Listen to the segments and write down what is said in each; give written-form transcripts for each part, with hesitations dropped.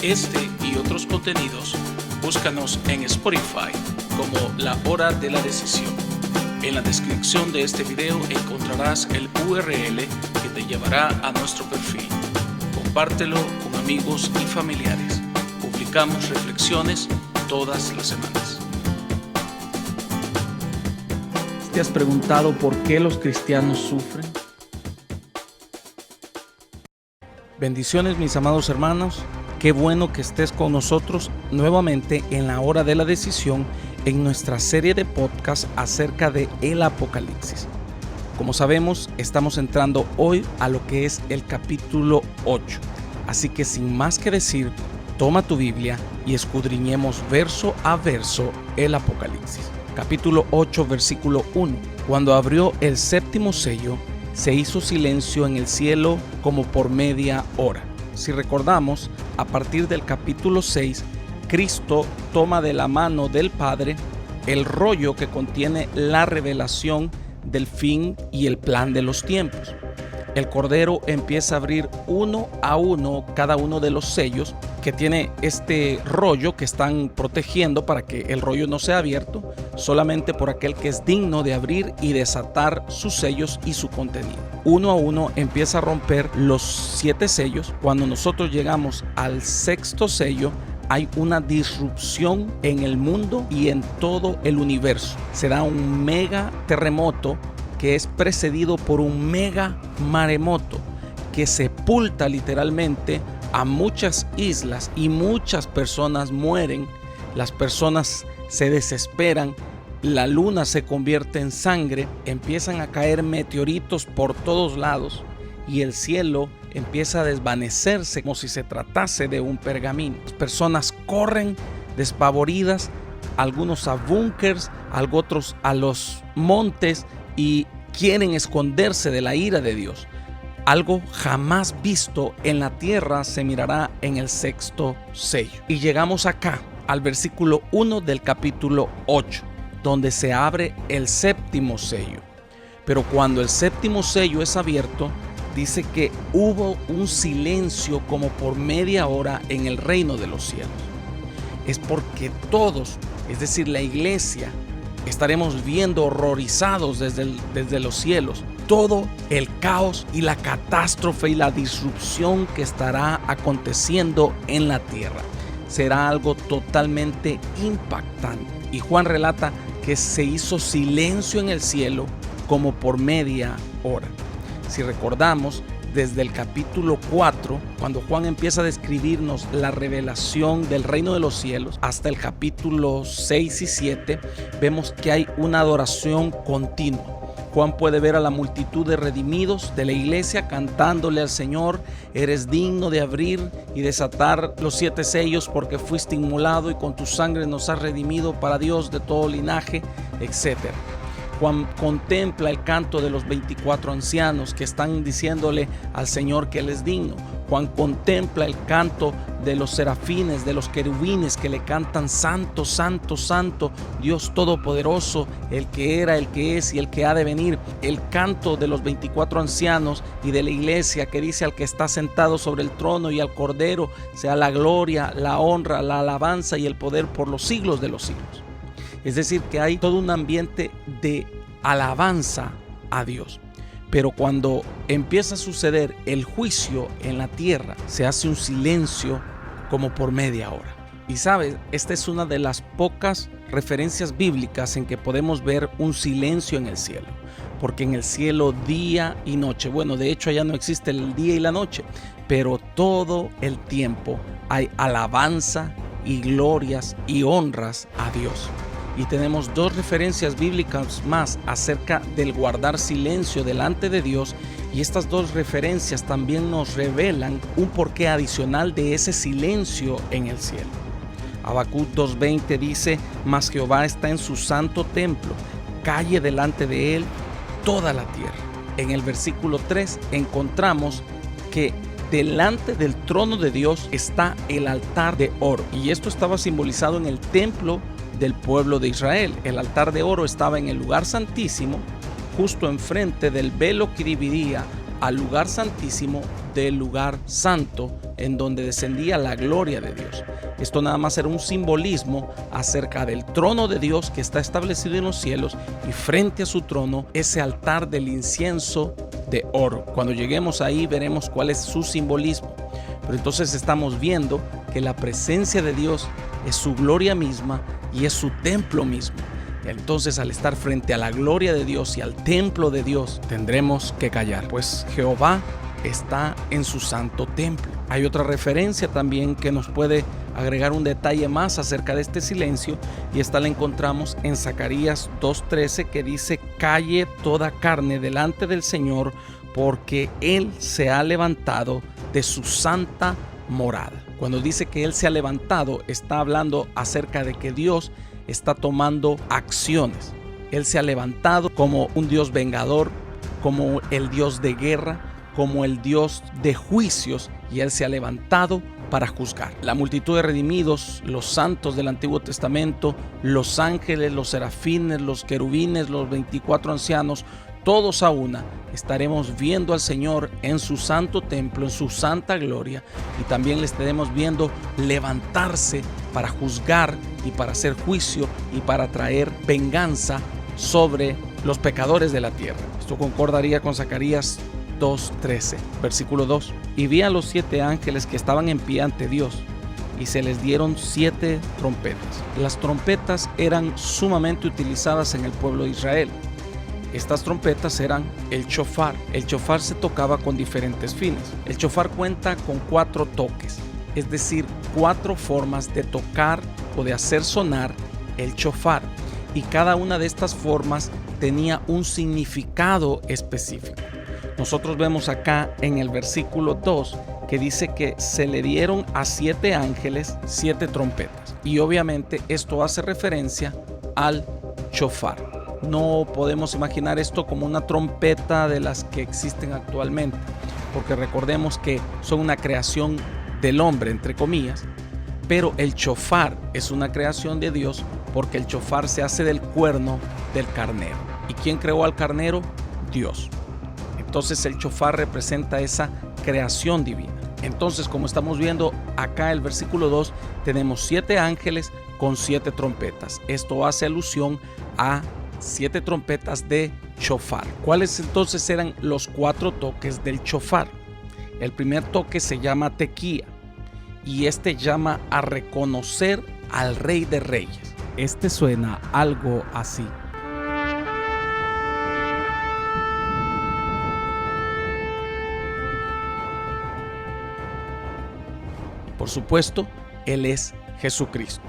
Este y otros contenidos, búscanos en Spotify como La Hora de la Decisión. En la descripción de este video encontrarás el URL que te llevará a nuestro perfil. Compártelo con amigos y familiares. Publicamos reflexiones todas las semanas. ¿Te has preguntado por qué los cristianos sufren? Bendiciones, mis amados hermanos. Qué bueno que estés con nosotros nuevamente en la hora de la decisión en nuestra serie de podcast acerca de el Apocalipsis. Como sabemos, estamos entrando hoy a lo que es el capítulo 8. Así que sin más que decir, toma tu Biblia y escudriñemos verso a verso el Apocalipsis. Capítulo 8, versículo 1. Cuando abrió el séptimo sello, se hizo silencio en el cielo como por media hora. Si recordamos, a partir del capítulo 6, Cristo toma de la mano del Padre el rollo que contiene la revelación del fin y el plan de los tiempos. El Cordero empieza a abrir uno a uno cada uno de los sellos que tiene este rollo que están protegiendo para que el rollo no sea abierto solamente por aquel que es digno de abrir y desatar sus sellos y su contenido. Uno a uno empieza a romper los 7 sellos. Cuando nosotros llegamos al sexto sello, hay una disrupción en el mundo y en todo el universo. Se da un mega terremoto que es precedido por un mega maremoto que sepulta literalmente a muchas islas y muchas personas mueren. Las personas se desesperan, la luna se convierte en sangre, empiezan a caer meteoritos por todos lados y el cielo empieza a desvanecerse como si se tratase de un pergamino. Las personas corren despavoridas, algunos a búnkers, otros a los montes y quieren esconderse de la ira de Dios. Algo jamás visto en la tierra se mirará en el sexto sello. Y llegamos acá al versículo 1 del capítulo 8, donde se abre el séptimo sello. Pero cuando el séptimo sello es abierto, dice que hubo un silencio como por media hora en el reino de los cielos. Es porque todos, es decir, la iglesia, estaremos viendo horrorizados desde los cielos todo el caos y la catástrofe y la disrupción que estará aconteciendo en la tierra. Será algo totalmente impactante. Y Juan relata que se hizo silencio en el cielo como por media hora. Si recordamos, desde el capítulo 4, cuando Juan empieza a describirnos la revelación del reino de los cielos, hasta el capítulo 6 y 7, vemos que hay una adoración continua. Juan puede ver a la multitud de redimidos de la iglesia cantándole al Señor: eres digno de abrir y desatar los 7 sellos porque fuiste inmolado y con tu sangre nos has redimido para Dios de todo linaje, etc. Juan contempla el canto de los 24 ancianos que están diciéndole al Señor que Él es digno. Juan contempla el canto de los serafines, de los querubines que le cantan: santo, santo, santo, Dios todopoderoso, el que era, el que es y el que ha de venir. El canto de los 24 ancianos y de la iglesia que dice al que está sentado sobre el trono y al Cordero sea la gloria, la honra, la alabanza y el poder por los siglos de los siglos. Es decir, que hay todo un ambiente de alabanza a Dios. Pero cuando empieza a suceder el juicio en la tierra, se hace un silencio como por media hora. Y sabes, esta es una de las pocas referencias bíblicas en que podemos ver un silencio en el cielo. Porque en el cielo día y noche, bueno, de hecho allá no existe el día y la noche, pero todo el tiempo hay alabanza y glorias y honras a Dios. Y tenemos 2 referencias bíblicas más acerca del guardar silencio delante de Dios, y estas 2 referencias también nos revelan un porqué adicional de ese silencio en el cielo. Habacuc 2:20 dice: mas Jehová está en su santo templo, calle delante de él toda la tierra. En el versículo 3 encontramos que delante del trono de Dios está el altar de oro, y esto estaba simbolizado en el templo del pueblo de Israel. El altar de oro estaba en el lugar santísimo, justo enfrente del velo que dividía al lugar santísimo del lugar santo, en donde descendía la gloria de Dios. Esto nada más era un simbolismo acerca del trono de Dios que está establecido en los cielos, y frente a su trono ese altar del incienso de oro. Cuando lleguemos ahí veremos cuál es su simbolismo. Pero entonces estamos viendo que la presencia de Dios es su gloria misma y es su templo mismo. Entonces, al estar frente a la gloria de Dios y al templo de Dios, tendremos que callar, pues Jehová está en su santo templo. Hay otra referencia también que nos puede agregar un detalle más acerca de este silencio, y esta la encontramos en Zacarías 2:13, que dice: calle toda carne delante del Señor, porque Él se ha levantado de su santa morada. Cuando dice que Él se ha levantado, está hablando acerca de que Dios está tomando acciones. Él se ha levantado como un Dios vengador, como el Dios de guerra, como el Dios de juicios, y Él se ha levantado para juzgar. La multitud de redimidos, los santos del Antiguo Testamento, los ángeles, los serafines, los querubines, los 24 ancianos, todos a una estaremos viendo al Señor en su santo templo, en su santa gloria, y también le estaremos viendo levantarse para juzgar y para hacer juicio y para traer venganza sobre los pecadores de la tierra. Esto concordaría con Zacarías 2:13, versículo 2. Y vi a los 7 ángeles que estaban en pie ante Dios, y se les dieron 7 trompetas. Las trompetas eran sumamente utilizadas en el pueblo de Israel. Estas trompetas eran el shofar. El shofar se tocaba con diferentes fines. El shofar cuenta con 4 toques, es decir, 4 formas de tocar o de hacer sonar el shofar, y cada una de estas formas tenía un significado específico. Nosotros vemos acá en el versículo 2 que dice que se le dieron a 7 ángeles 7 trompetas, y obviamente esto hace referencia al shofar. No podemos imaginar esto como una trompeta de las que existen actualmente, porque recordemos que son una creación del hombre, entre comillas, pero el shofar es una creación de Dios, porque el shofar se hace del cuerno del carnero. ¿Y quién creó al carnero? Dios. Entonces el shofar representa esa creación divina. Entonces, como estamos viendo acá el versículo 2, tenemos 7 ángeles con 7 trompetas. Esto hace alusión a 7 trompetas de shofar. ¿Cuáles entonces eran los 4 toques del shofar? El primer toque se llama tequía, y este llama a reconocer al Rey de Reyes. Este suena algo así. Por supuesto, Él es Jesucristo.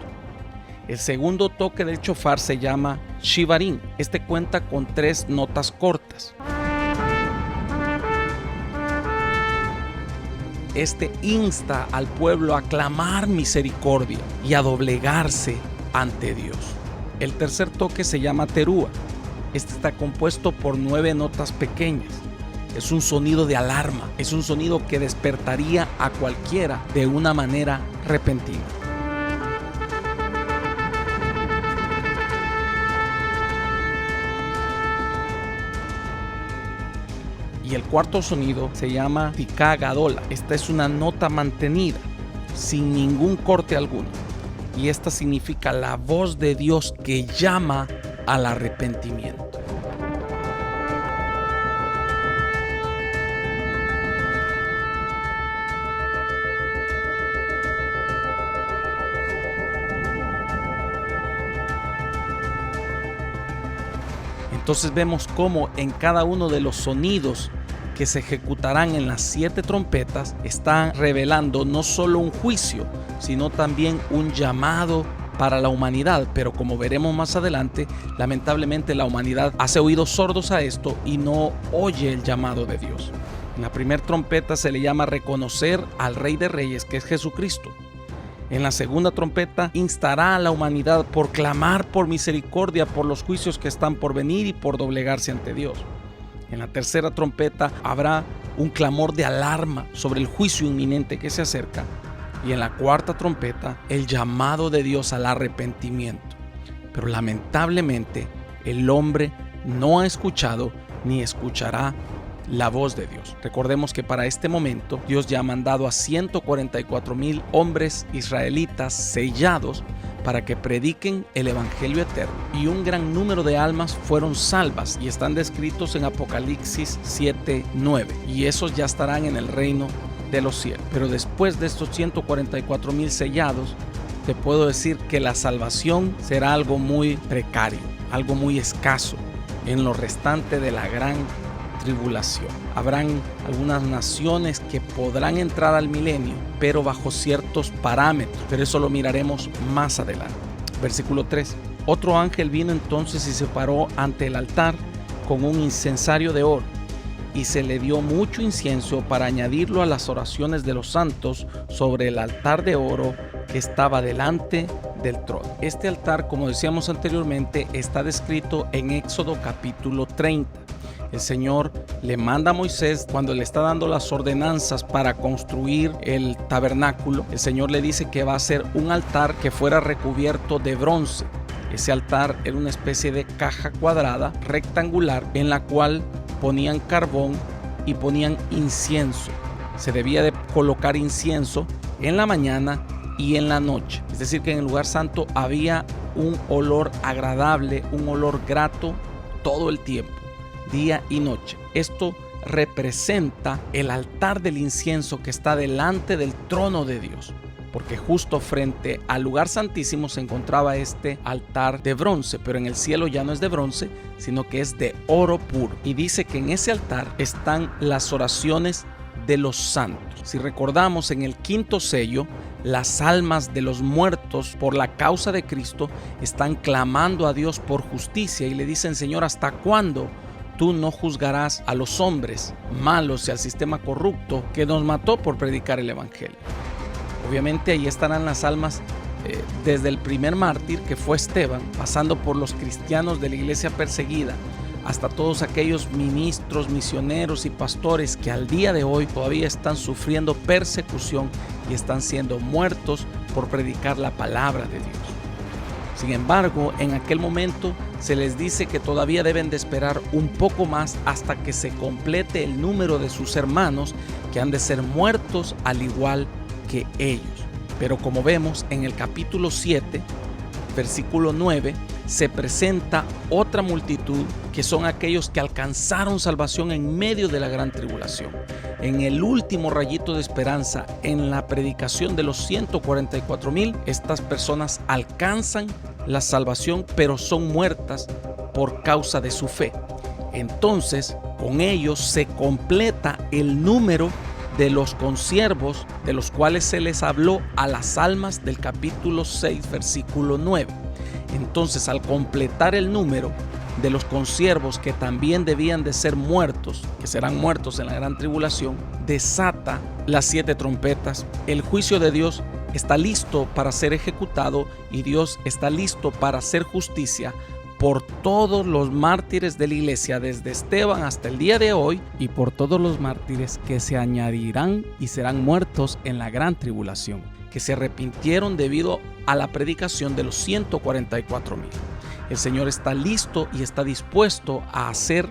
El segundo toque del shofar se llama shivarim. Este cuenta con 3 notas cortas. Este insta al pueblo a clamar misericordia y a doblegarse ante Dios. El tercer toque se llama terúa. Este está compuesto por 9 notas pequeñas. Es un sonido de alarma, es un sonido que despertaría a cualquiera de una manera repentina. Y el cuarto sonido se llama ticá gadola. Esta es una nota mantenida, sin ningún corte alguno. Y esta significa la voz de Dios que llama al arrepentimiento. Entonces vemos cómo en cada uno de los sonidos que se ejecutarán en las 7 trompetas están revelando no solo un juicio, sino también un llamado para la humanidad. Pero como veremos más adelante, lamentablemente la humanidad hace oídos sordos a esto y no oye el llamado de Dios. En la primera trompeta se le llama reconocer al Rey de Reyes, que es Jesucristo. En la segunda trompeta instará a la humanidad por clamar por misericordia por los juicios que están por venir y por doblegarse ante Dios. En la tercera trompeta habrá un clamor de alarma sobre el juicio inminente que se acerca. Y en la cuarta trompeta, el llamado de Dios al arrepentimiento. Pero lamentablemente, el hombre no ha escuchado ni escuchará la voz de Dios. Recordemos que para este momento Dios ya ha mandado a 144,000 hombres israelitas sellados para que prediquen el evangelio eterno, y un gran número de almas fueron salvas y están descritos en Apocalipsis 7:9, y esos ya estarán en el reino de los cielos. Pero después de estos 144,000 sellados, te puedo decir que la salvación será algo muy precario, algo muy escaso en lo restante de la gran tribulación. Habrán algunas naciones que podrán entrar al milenio, pero bajo ciertos parámetros, pero eso lo miraremos más adelante. Versículo 3. Otro ángel vino entonces y se paró ante el altar con un incensario de oro, y se le dio mucho incienso para añadirlo a las oraciones de los santos sobre el altar de oro que estaba delante del trono. Este altar, como decíamos anteriormente, está descrito en Éxodo capítulo 30. El Señor le manda a Moisés, cuando le está dando las ordenanzas para construir el tabernáculo, el Señor le dice que va a hacer un altar que fuera recubierto de bronce. Ese altar era una especie de caja cuadrada rectangular en la cual ponían carbón y ponían incienso. Se debía de colocar incienso en la mañana y en la noche. Es decir, que en el lugar santo había un olor agradable, un olor grato todo el tiempo, día y noche. Esto representa el altar del incienso que está delante del trono de Dios, porque justo frente al lugar santísimo se encontraba este altar de bronce, pero en el cielo ya no es de bronce, sino que es de oro puro. Y dice que en ese altar están las oraciones de los santos. Si recordamos, en el quinto sello, las almas de los muertos por la causa de Cristo están clamando a Dios por justicia y le dicen: Señor, ¿hasta cuándo tú no juzgarás a los hombres malos y al sistema corrupto que nos mató por predicar el evangelio? Obviamente ahí estarán las almas desde el primer mártir, que fue Esteban, pasando por los cristianos de la iglesia perseguida, hasta todos aquellos ministros, misioneros y pastores que al día de hoy todavía están sufriendo persecución y están siendo muertos por predicar la palabra de Dios. Sin embargo, en aquel momento se les dice que todavía deben de esperar un poco más hasta que se complete el número de sus hermanos que han de ser muertos al igual que ellos. Pero como vemos en el capítulo 7, versículo 9, se presenta otra multitud que son aquellos que alcanzaron salvación en medio de la gran tribulación. En el último rayito de esperanza, en la predicación de los 144,000, estas personas alcanzan la salvación, pero son muertas por causa de su fe. Entonces, con ellos se completa el número de los consiervos de los cuales se les habló a las almas del capítulo 6, versículo 9. Entonces, al completar el número de los consiervos que también debían de ser muertos, que serán muertos en la gran tribulación, desata las 7 trompetas. El juicio de Dios está listo para ser ejecutado y Dios está listo para hacer justicia por todos los mártires de la iglesia, desde Esteban hasta el día de hoy, y por todos los mártires que se añadirán y serán muertos en la gran tribulación, que se arrepintieron debido a la predicación de los 144,000. El Señor está listo y está dispuesto a hacer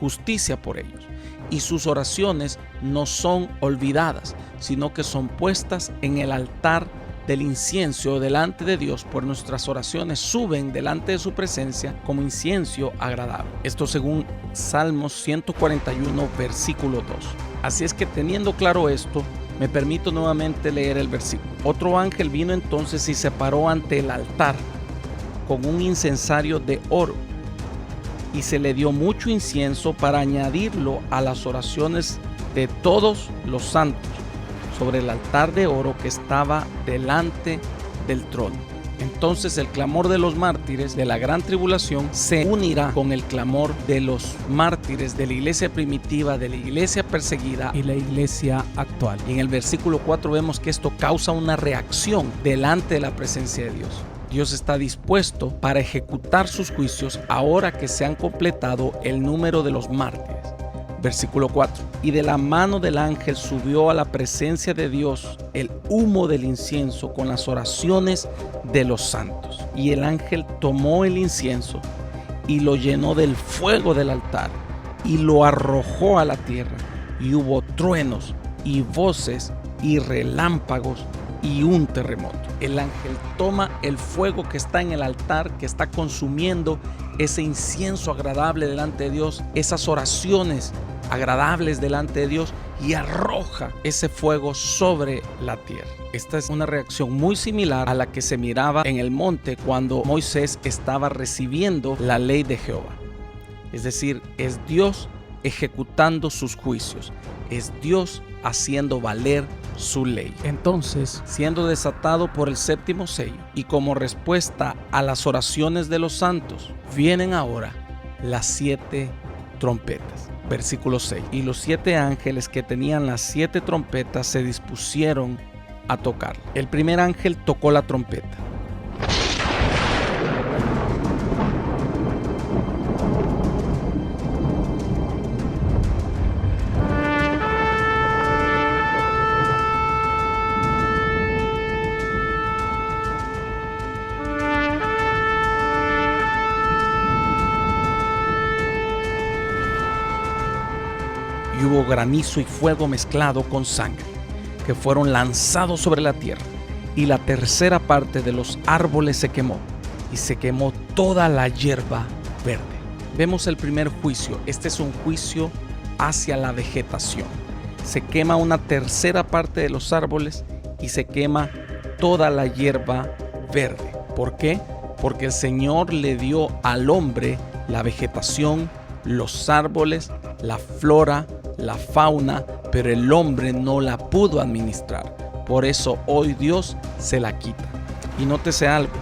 justicia por ellos, y sus oraciones no son olvidadas, sino que son puestas en el altar del incienso delante de Dios. Por nuestras oraciones suben delante de su presencia como incienso agradable. Esto según Salmos 141, versículo 2. Así es que, teniendo claro esto, me permito nuevamente leer el versículo. Otro ángel vino entonces y se paró ante el altar con un incensario de oro, y se le dio mucho incienso para añadirlo a las oraciones de todos los santos sobre el altar de oro que estaba delante del trono. Entonces el clamor de los mártires de la gran tribulación se unirá con el clamor de los mártires de la iglesia primitiva, de la iglesia perseguida y la iglesia actual. Y en el versículo 4 vemos que esto causa una reacción delante de la presencia de Dios. Dios está dispuesto para ejecutar sus juicios ahora que se han completado el número de los mártires. Versículo 4. Y de la mano del ángel subió a la presencia de Dios el humo del incienso con las oraciones de los santos. Y el ángel tomó el incienso y lo llenó del fuego del altar y lo arrojó a la tierra, y hubo truenos y voces y relámpagos y un terremoto. El ángel toma el fuego que está en el altar, que está consumiendo ese incienso agradable delante de Dios, esas oraciones agradables delante de Dios, y arroja ese fuego sobre la tierra. Esta es una reacción muy similar a la que se miraba en el monte cuando Moisés estaba recibiendo la ley de Jehová. Es decir, es Dios ejecutando sus juicios, es Dios haciendo valer su ley. Entonces, siendo desatado por el séptimo sello y como respuesta a las oraciones de los santos, vienen ahora las 7 trompetas. Versículo 6. Y los 7 ángeles que tenían las 7 trompetas se dispusieron a tocar. El primer ángel tocó la trompeta. Y hubo granizo y fuego mezclado con sangre, que fueron lanzados sobre la tierra, y la tercera parte de los árboles se quemó, y se quemó toda la hierba verde. Vemos el primer juicio. Este es un juicio hacia la vegetación. Se quema una tercera parte de los árboles y se quema toda la hierba verde. ¿Por qué? Porque el Señor le dio al hombre la vegetación, los árboles, la flora, la fauna, pero el hombre no la pudo administrar. Por eso hoy Dios se la quita. Y nótese algo,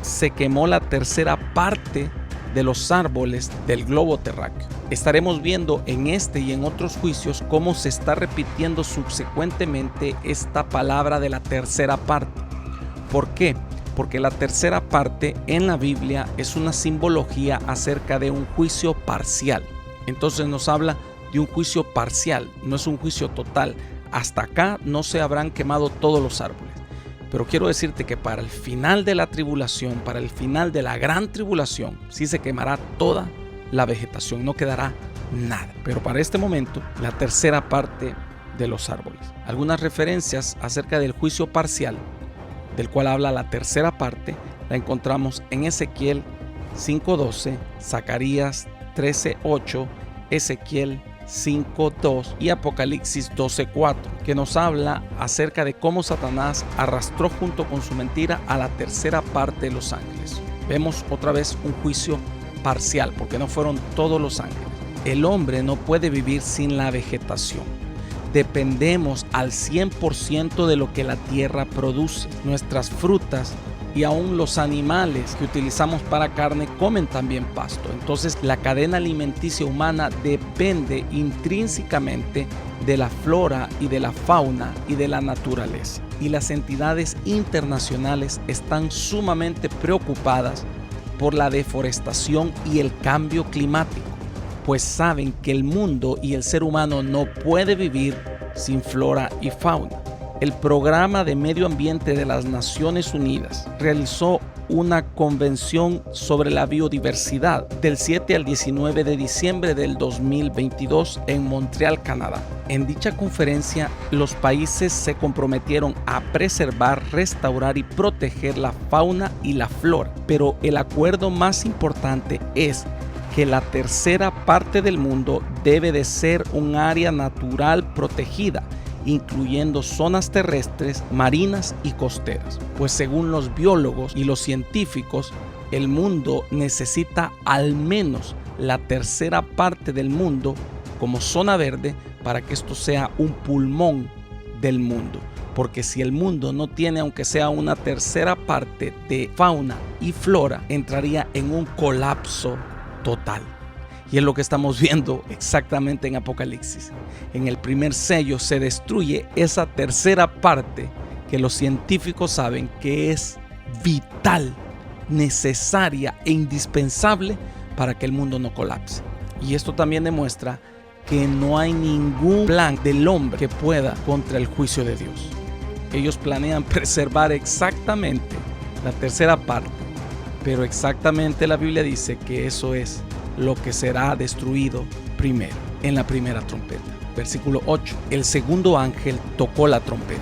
se quemó la tercera parte de los árboles del globo terráqueo. Estaremos viendo en este y en otros juicios cómo se está repitiendo subsecuentemente esta palabra de la tercera parte. ¿Por qué? Porque la tercera parte en la Biblia es una simbología acerca de un juicio parcial. Entonces nos habla de un juicio parcial, no es un juicio total. Hasta acá no se habrán quemado todos los árboles. Pero quiero decirte que para el final de la tribulación, para el final de la gran tribulación, sí se quemará toda la vegetación, no quedará nada. Pero para este momento, la tercera parte de los árboles. Algunas referencias acerca del juicio parcial, del cual habla la tercera parte, la encontramos en Ezequiel 5:12, Zacarías 13:8, Ezequiel 5:2 y Apocalipsis 12:4, que nos habla acerca de cómo Satanás arrastró junto con su mentira a la tercera parte de los ángeles. Vemos otra vez un juicio parcial, porque no fueron todos los ángeles. El hombre no puede vivir sin la vegetación. Dependemos al 100% de lo que la tierra produce. Nuestras frutas y aún los animales que utilizamos para carne comen también pasto. Entonces la cadena alimenticia humana depende intrínsecamente de la flora y de la fauna y de la naturaleza. Y las entidades internacionales están sumamente preocupadas por la deforestación y el cambio climático, pues saben que el mundo y el ser humano no puede vivir sin flora y fauna. El Programa de Medio Ambiente de las Naciones Unidas realizó una convención sobre la biodiversidad del 7 al 19 de diciembre del 2022 en Montreal, Canadá. En dicha conferencia, los países se comprometieron a preservar, restaurar y proteger la fauna y la flora. Pero el acuerdo más importante es que la tercera parte del mundo debe de ser un área natural protegida, incluyendo zonas terrestres, marinas y costeras. Pues según los biólogos y los científicos, el mundo necesita al menos la tercera parte del mundo como zona verde para que esto sea un pulmón del mundo. Porque si el mundo no tiene aunque sea una tercera parte de fauna y flora, entraría en un colapso total. Y es lo que estamos viendo exactamente en Apocalipsis. En el primer sello se destruye esa tercera parte que los científicos saben que es vital, necesaria e indispensable para que el mundo no colapse. Y esto también demuestra que no hay ningún plan del hombre que pueda contra el juicio de Dios. Ellos planean preservar exactamente la tercera parte, pero exactamente la Biblia dice que eso es lo que será destruido primero, en la primera trompeta. Versículo 8. El segundo ángel tocó la trompeta.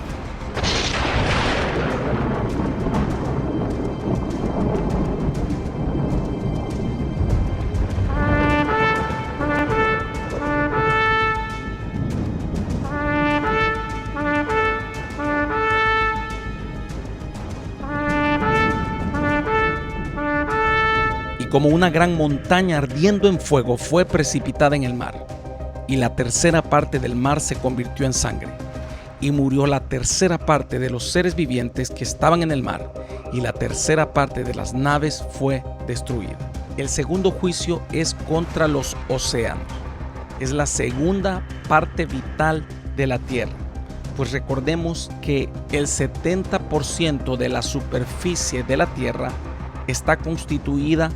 Como una gran montaña ardiendo en fuego fue precipitada en el mar, y la tercera parte del mar se convirtió en sangre, y murió la tercera parte de los seres vivientes que estaban en el mar, y la tercera parte de las naves fue destruida. El segundo juicio es contra los océanos. Es la segunda parte vital de la tierra, pues recordemos que el 70% de la superficie de la tierra está constituida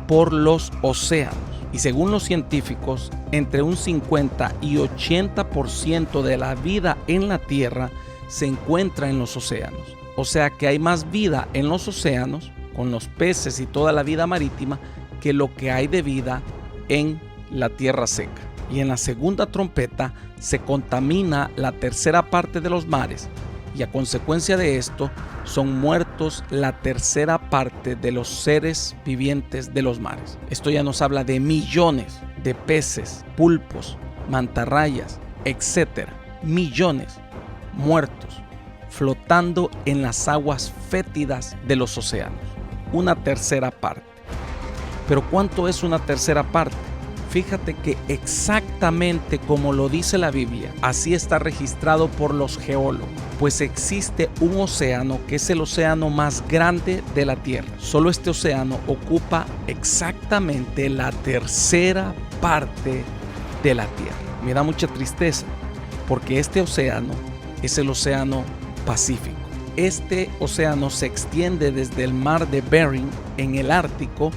por los océanos, y según los científicos, entre un 50 y 80% de la vida en la Tierra se encuentra en los océanos. O sea que hay más vida en los océanos, con los peces y toda la vida marítima, que lo que hay de vida en la tierra seca. Y en la segunda trompeta se contamina la tercera parte de los mares, y a consecuencia de esto son muertos la tercera parte de los seres vivientes de los mares. Esto ya nos habla de millones de peces, pulpos, mantarrayas, etcétera. Millones muertos flotando en las aguas fétidas de los océanos. Una tercera parte. Pero ¿cuánto es una tercera parte? Fíjate que exactamente como lo dice la Biblia, así está registrado por los geólogos, pues existe un océano que es el océano más grande de la Tierra. Solo este océano ocupa exactamente la tercera parte de la Tierra. Me da mucha tristeza, porque este océano es el océano Pacífico. Este océano se extiende desde el mar de Bering en el Ártico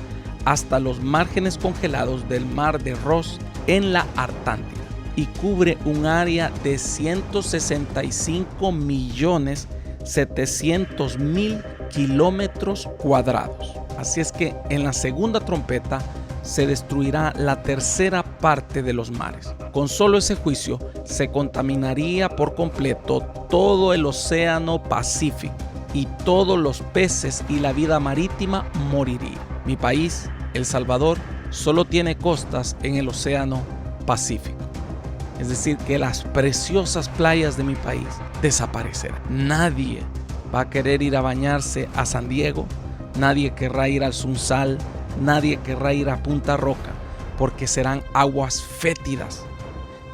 hasta los márgenes congelados del mar de Ross en la Antártida, y cubre un área de 165.700.000 kilómetros cuadrados. Así es que en la segunda trompeta se destruirá la tercera parte de los mares. Con solo ese juicio se contaminaría por completo todo el océano Pacífico, y todos los peces y la vida marítima moriría. Mi país, El Salvador, solo tiene costas en el océano Pacífico. Es decir, que las preciosas playas de mi país desaparecerán. Nadie va a querer ir a bañarse a San Diego, nadie querrá ir al Sunsal, nadie querrá ir a Punta Roca, porque serán aguas fétidas,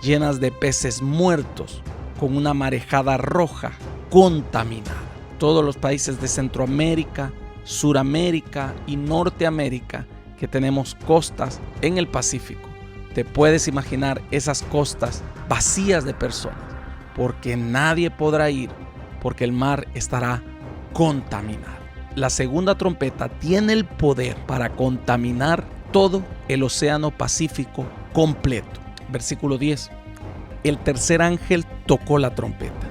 llenas de peces muertos, con una marejada roja contaminada. Todos los países de Centroamérica, Suramérica y Norteamérica que tenemos costas en el Pacífico, te puedes imaginar esas costas vacías de personas, porque nadie podrá ir, porque el mar estará contaminado. La segunda trompeta tiene el poder para contaminar todo el océano Pacífico completo. Versículo 10. El tercer ángel tocó la trompeta.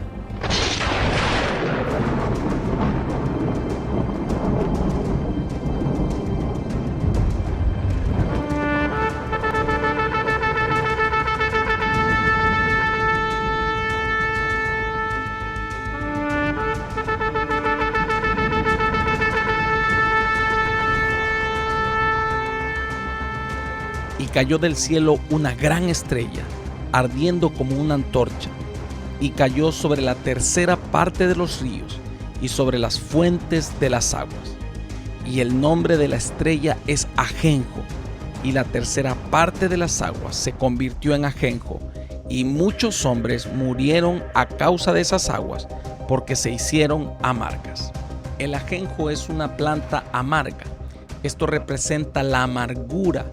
Y cayó del cielo una gran estrella, ardiendo como una antorcha, y cayó sobre la tercera parte de los ríos y sobre las fuentes de las aguas. Y el nombre de la estrella es Ajenjo, y la tercera parte de las aguas se convirtió en ajenjo, y muchos hombres murieron a causa de esas aguas, porque se hicieron amargas. El ajenjo es una planta amarga. Esto representa la amargura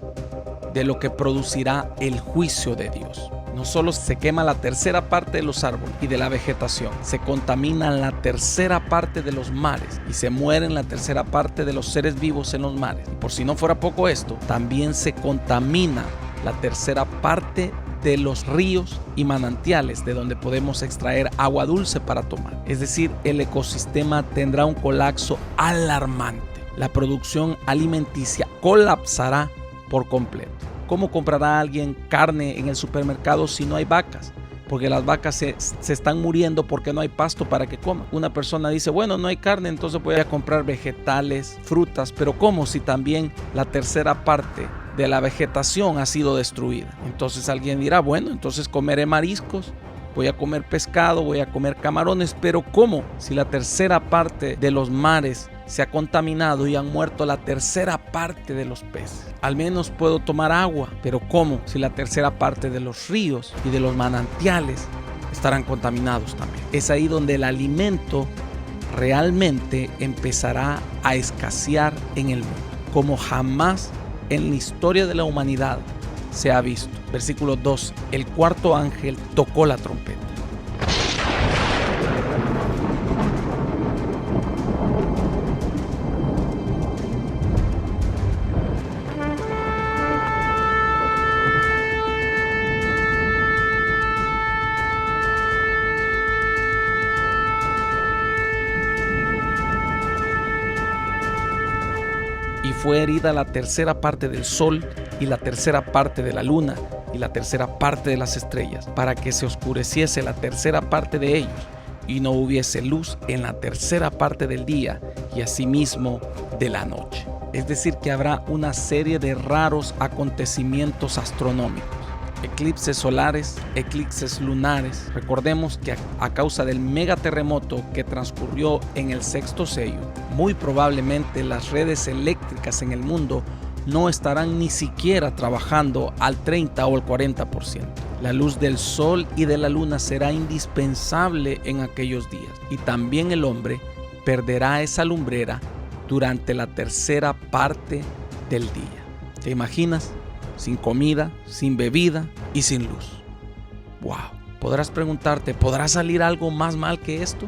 de lo que producirá el juicio de Dios. No solo se quema la tercera parte de los árboles y de la vegetación, se contamina la tercera parte de los mares y se mueren la tercera parte de los seres vivos en los mares. Y por si no fuera poco esto, también se contamina la tercera parte de los ríos y manantiales de donde podemos extraer agua dulce para tomar. Es decir, el ecosistema tendrá un colapso alarmante. La producción alimenticia colapsará por completo. ¿Cómo comprará alguien carne en el supermercado si no hay vacas? Porque las vacas se están muriendo porque no hay pasto para que coman. Una persona dice, bueno, no hay carne, entonces voy a comprar vegetales, frutas. Pero ¿cómo si también la tercera parte de la vegetación ha sido destruida? Entonces alguien dirá, bueno, entonces comeré mariscos, voy a comer pescado, voy a comer camarones. Pero ¿cómo si la tercera parte de los mares se ha contaminado y han muerto la tercera parte de los peces? Al menos puedo tomar agua, pero ¿cómo si la tercera parte de los ríos y de los manantiales estarán contaminados también? Es ahí donde el alimento realmente empezará a escasear en el mundo, como jamás en la historia de la humanidad se ha visto. Versículo 2, el cuarto ángel tocó la trompeta. Y fue herida la tercera parte del sol y la tercera parte de la luna y la tercera parte de las estrellas, para que se oscureciese la tercera parte de ellos y no hubiese luz en la tercera parte del día y asimismo de la noche. Es decir, que habrá una serie de raros acontecimientos astronómicos. Eclipses solares, eclipses lunares. Recordemos que a causa del megaterremoto que transcurrió en el sexto sello, muy probablemente las redes eléctricas en el mundo no estarán ni siquiera trabajando al 30 o al 40%. La luz del sol y de la luna será indispensable en aquellos días, y también el hombre perderá esa lumbrera durante la tercera parte del día. ¿Te imaginas? Sin comida, sin bebida y sin luz. ¡Wow! Podrás preguntarte, ¿podrá salir algo más mal que esto?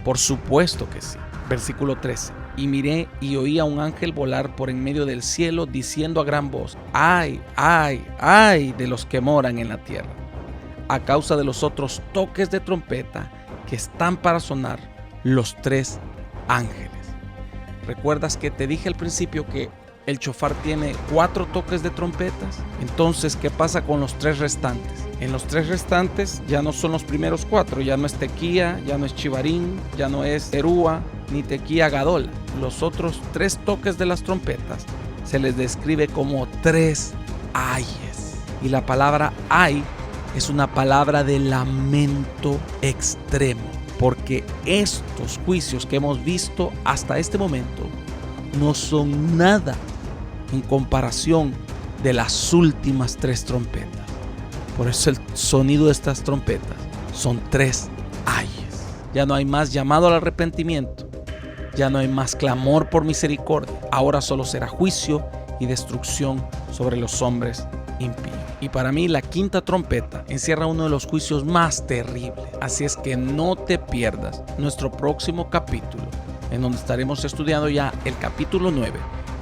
Por supuesto que sí. Versículo 13. Y miré y oí a un ángel volar por en medio del cielo, diciendo a gran voz, ¡ay, ay, ay de los que moran en la tierra! A causa de los otros toques de trompeta que están para sonar los tres ángeles. ¿Recuerdas que te dije al principio que el shofar tiene 4 toques de trompetas? Entonces, ¿qué pasa con los 3 restantes? En los 3 restantes ya no son los primeros 4, ya no es tequía, ya no es chivarín, ya no es terúa, ni tequía gadola. Los otros 3 toques de las trompetas se les describe como 3 ayes. Y la palabra ay es una palabra de lamento extremo, porque estos juicios que hemos visto hasta este momento no son nada en comparación de las últimas 3 trompetas. Por eso el sonido de estas trompetas son 3 ayes. Ya no hay más llamado al arrepentimiento, ya no hay más clamor por misericordia. Ahora solo será juicio y destrucción sobre los hombres impíos. Y para mí la quinta trompeta encierra uno de los juicios más terribles. Así es que no te pierdas nuestro próximo capítulo, en donde estaremos estudiando ya el capítulo 9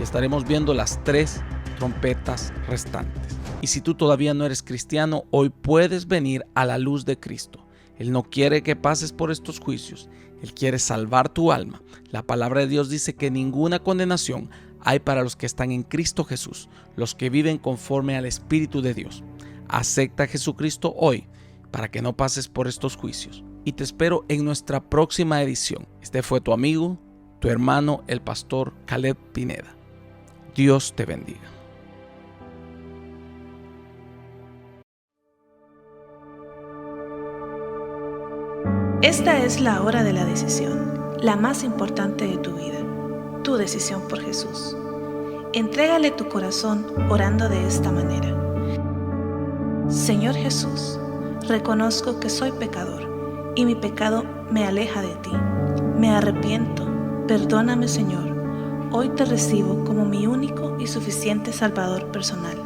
y estaremos viendo las 3 trompetas restantes. Y si tú todavía no eres cristiano, hoy puedes venir a la luz de Cristo. Él no quiere que pases por estos juicios, Él quiere salvar tu alma. La palabra de Dios dice que ninguna condenación hay para los que están en Cristo Jesús, los que viven conforme al Espíritu de Dios. Acepta a Jesucristo hoy para que no pases por estos juicios. Y te espero en nuestra próxima edición. Este fue tu amigo, tu hermano, el pastor Caleb Pineda. Dios te bendiga. Esta es la hora de la decisión, la más importante de tu vida, tu decisión por Jesús. Entrégale tu corazón orando de esta manera. Señor Jesús, reconozco que soy pecador y mi pecado me aleja de ti. Me arrepiento, perdóname Señor. Hoy te recibo como mi único y suficiente Salvador personal.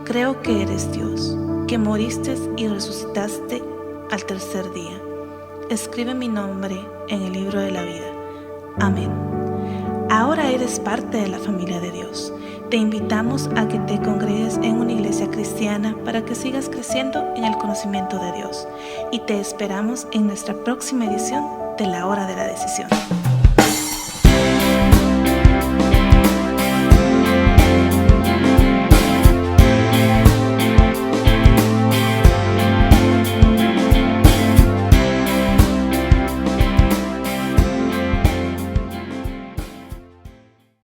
Creo que eres Dios, que moriste y resucitaste al tercer día. Escribe mi nombre en el libro de la vida. Amén. Ahora eres parte de la familia de Dios. Te invitamos a que te congregues en una iglesia cristiana para que sigas creciendo en el conocimiento de Dios. Y te esperamos en nuestra próxima edición de La Hora de la Decisión.